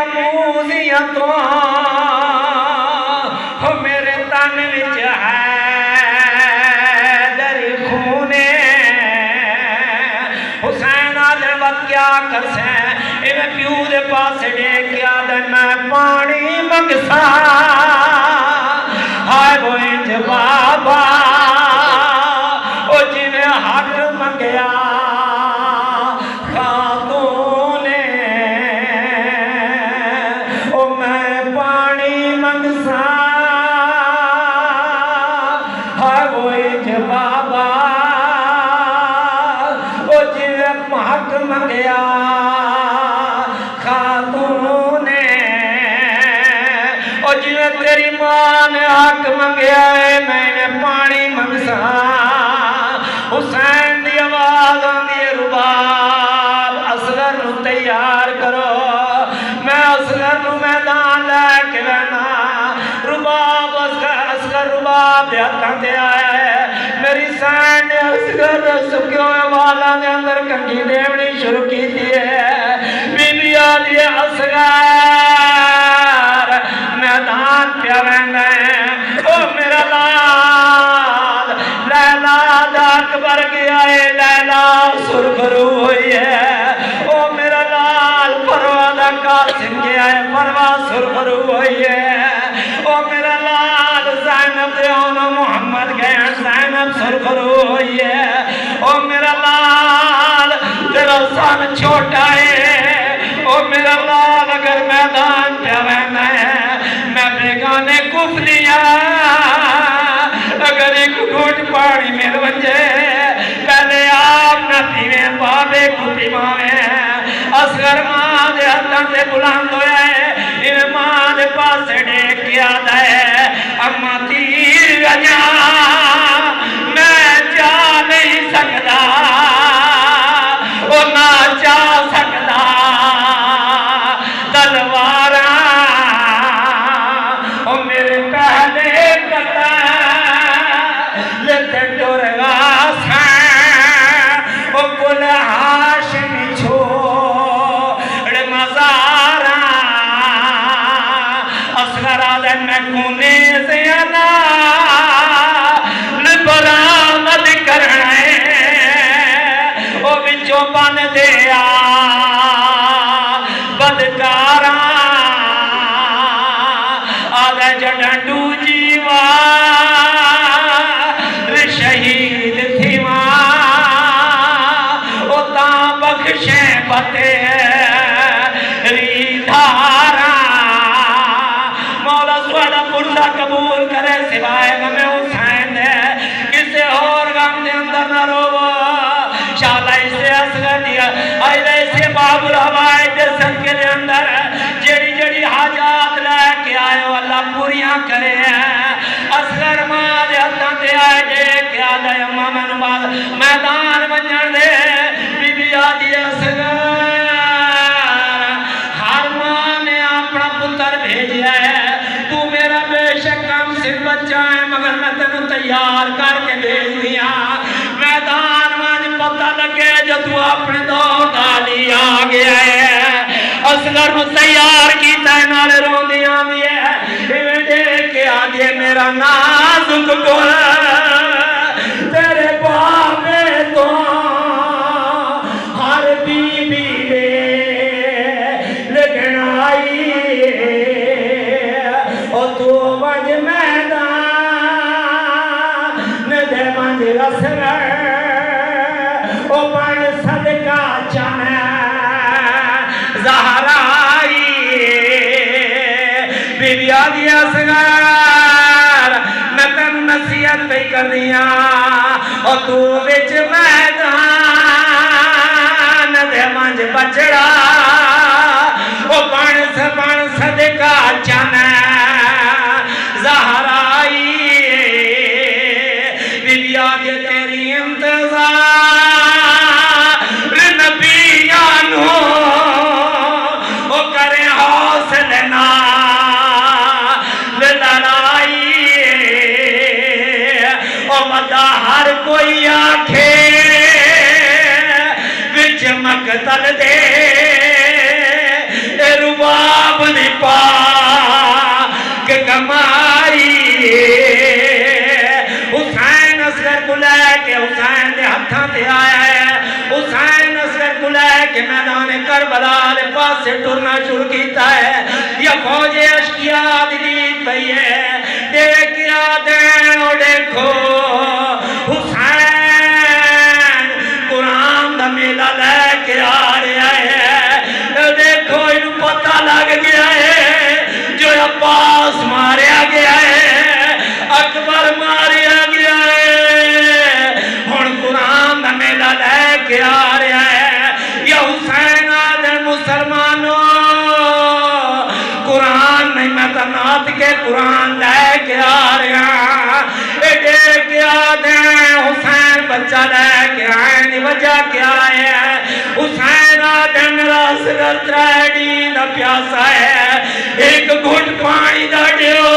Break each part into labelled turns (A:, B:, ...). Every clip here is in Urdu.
A: موزیاں تو میرے تن وچ حیدر خونے حسین آدھر وقت کیا کرسیں میں پیو دے پاس ڈیک کیا دن میں پانی منگسا ہائے وہ انج بابا او جی میں حق منگیا خاتون او میں پانی منگسا ہائے وہ انج بابا او جی میں حق منگیا تیری ماں نے حق منگیا ہے میں نے پانی منگسا حسین دی آواز آندی ہے رباب اصغر نو تیار کرو میں اصغر نو میدان لے کے لینا رباب اصغر رباب دے ہتھاں تے آیا ہے میری سین نے اصغر سکیوں والا نے اندر کنگھی دیونی شروع کی دی ہے بی بی آدھی ہے اصغر میدان پیا رہنا ہے او میرا لال لیلا دا اکبر گیا ہے لیلا سرخرو ہوئی ہے او میرا لال پروا دا قاسم گیا ہے پروا سرخرو ہوئی ہے او میرا لال زینب دیونو محمد گیا زینب سرخرو ہوئی ہے او میرا لال تیرا سان چھوٹا ہے او میرا لال اگر میدان پیا رہنا ہے میں بیگانے کفلیا اگر ایک گھوٹ پاڑی میل بنجے پہلے آپ نہ پیویں بابے کو پیماویں اصغر ماں دے ہتھاں تے بلند ہویا ہے انہیں ماں دے پاس ڈیک کیا ہے اما تیر گجا میں جا نہیں سکتا وہ نہ جا سکتا تلوارا میرے پہلے قتل تے ٹرگا سین او کل ہاشمی چھوڑ مزارا اصغر آدھن میں کونے سے انا برآمد کرنے او بچوں بن دیا بدکارا جڈنڈو جیوار شہید تھی ماں او تاں بخشیں بتے ریدھارا مولا سوالہ پرسہ قبول کرے سوائے غم حسین دے کسے اور غم دے اندر نہ رو شالا اسے اصغر دیا آئیدہ اسے باب الہوائی دے صدقے دے اندر جڑی جڑی حاجات لے کے آئے ہو اللہ پوریاں کرے ہیں اصغر ماں دے ہتھاں تے آئے دے کیا دے اممہ میں نماز میدان بنجن دے بی بی آدھی اصغر ہر ماں نے اپنا پتر بھیجیا ہے تو میرا بے شک کم صرف بچہ ہے مگر میں تنوں تیار کر کے بھیج دیا میدان ماں پتہ لگے جو تو اپنے دو ڈالی آگیا ہے اصغر نو تیار کی تینالے رون دیا بھی ہے دیکھ کے آگے میرا نازک گل تیرے بابے تو ہر بی بی لیکن آئی اور تو بج میدان دے بج اصغر او بڑ صدقہ چاہے زہرائی بی بی آدھی اصغر میں تن نصیحت پہ کر دیا اور تو وچ میدان دے منج بچڑا او بڑ صدقہ چاہے زہرائی بی بی آدھی تیری انتظار نبیانو او کرے حوصلے نال لڑائی او مدہ ہر کوئی آکھے وچ مقتل دے رباب ہتھاں تے آیا ہے حسین اصغر کو لے کے میدان کربلا دے پاس سے ٹرنا شروع کیتا ہے یا فوج اشقیاء دی دید پئی ہے دیکھیا دین او دیکھو حسین قرآن دا میلہ لے کے آ رہا ہے دیکھو انہوں پتہ لگ گیا ہے جو عباس ماریا گیا ہے اکبر ماریا گیا ہے ہن قرآن دا میلہ لے کے آ رہا ہے یا حسین آدھر مسلمانوں قرآن نہیں میں تنات کے قرآن لے کے آ رہا لے کے آدھے حسین بچہ لے کے آئے وجہ کیا ہے حسین آدھے میرا اصغر تریڈی دا پیاسا ہے ایک گھٹ پانی دا دیو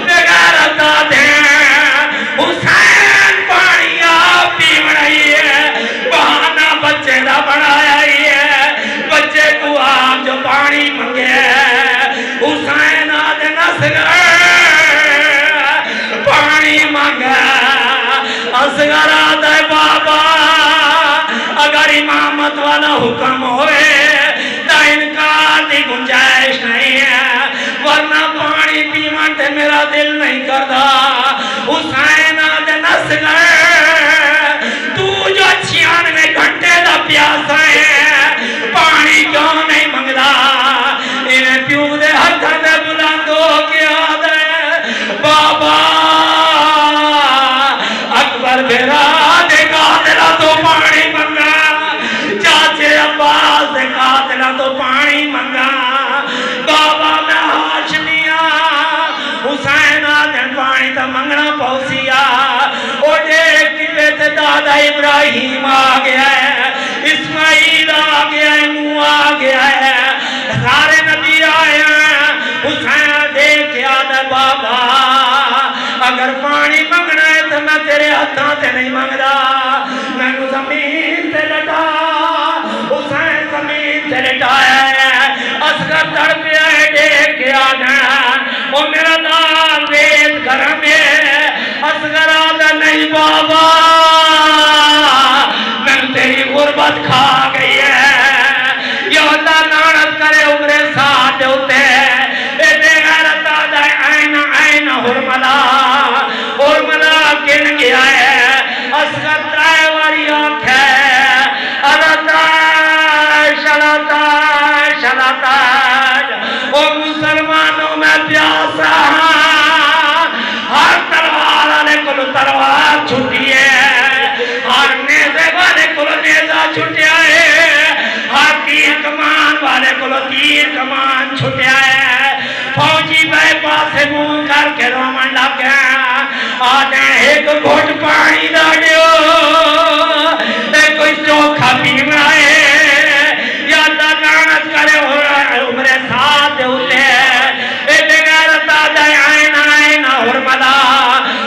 A: بغیرت آدھے حسین پانی آپ پی بڑھائی ہے بہانہ بچے دا بڑھایا ہی ہے بچے کو آپ جو پانی منگے حسین آدھے اصغر پانی مانگا اصغر آدھے بابا اگر امامت والا حکم ہوئے تو انکار دی گنجائش نہیں ہے ورنہ پانی پیون تے میرا دل نہیں کرتا حسین آدھے اصغر تو جو 96 گھنٹے دا پیاسا ہے پانی کیوں نہیں منگدا انہیں پیو دے ہتھاں دے بلند ہو کے آدھے بابا اکبر بھیرا دے قاتلہ تو پانی منگا چاچے عباس دے قاتلہ تو پانی منگا بابا میں ہاشمیاں حسین آدھے پانی تا منگنا پہنچیا او دیکھ بیٹے دادا ابراہیم آ گیا ہے اسماعیل آ گیا ہے نوح آ گیا ہے سارے نبی آئے ہیں حسین دیکھ کے آدھے بابا اگر پانی منگنا ہے تو میں تیرے ہتھاں تے نہیں منگدا میں کو زمین تے لٹا حسین زمین تے لٹایا ہے اصغر تڑپیا ہے دیکھ کے آنا وہ میرا لال ریت گرم ہے اصغر آدھا نہیں بابا میں تیری غربت کھا گئی ہے یا اللہ لعنت کرے عمر ساتھ ہوتے اے بے غیرت آدھا عین حرملا حرملا کن گیا ہے اصغر ترائے واری آنکھ ہے علاتاش علاتاش علاتاش او مسلمانوں میں پیاسا ہر تلوار والے کو تلوار چھٹی ہے ہر نیزے والے کو نیزہ چھٹیا ہے ہر تیر کمان والے کو تیر کمان چھٹیا ہے فوجی بے پاسے منہ کر کے رومن لگ گیا آدھے ایک گھٹ پانی دا دیو کوئی چوکھا پینا ہے یا اللہ لعنت کرے عمر ساتھ ہوتے اے بغیرت آدھے عین حرملا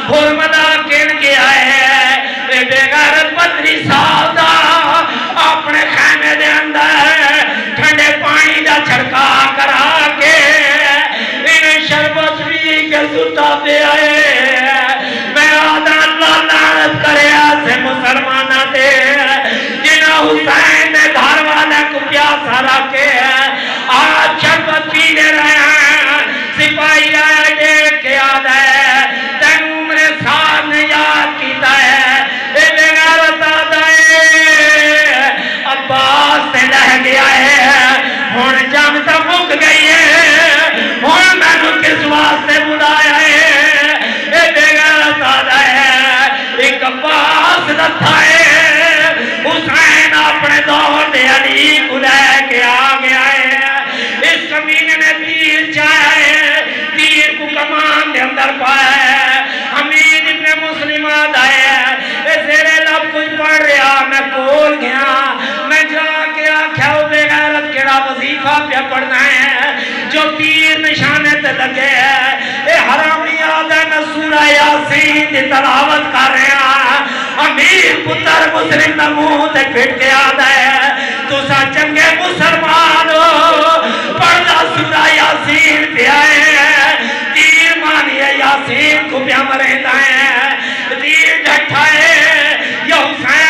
A: حرملا کن گیا ہے اے بغیرت 32 سال دا اپنے خیمے دے اندر ٹھنڈے پانی دا چھڑکا کرا کے انہیں شربت بھی کے ستا پہ آئے میں آدھا اللہ لعنت کرے ایسے مسلمانہ دے جنہ حسین نے گھر والے کو پیاسا رکھے آج شربت پی لے رہے ہیں سپاہی آئے دیکھ کے آدھا ہے تین عمر ساتھ نے یاد کیتا ہے اے بغیرت آدھا ہے عباس سے لہ گیا ہے ہون جنگ تا مک گئی ہے ہون میں نے کس واسطے بلایا ہے اے بغیرت آدھا ہے ایک عباس رتھا ہے حسین اپنے دور دے علی کو لے کے آ گیا ہے اس کمینے نے تیر چاہا ہے تیر کو کمان دے اندر پایا ہے حمید ابن مسلم آدھا ہے اے زیرے لب کچھ پڑھ رہا میں کول گیا میں جا کے آکھا ہو بغیرت کیڑا وظیفہ پہ پڑھنا ہے جو تیر نشانے تے لگے ہے اے حرامی آدھا میں سورہ یاسین دی تلاوت کر رہا امیر پتر مسلم دا منہ تے پھٹ کے آدھا ہے تو سا چنگے مسلمان ہو پڑھنا سورہ یاسین پہ آئے ہیں تیر مانی ہے یاسین کو پہ مرے دائیں تیر ڈھٹھائے یا حسین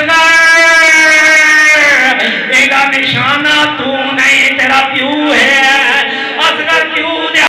A: سیدنا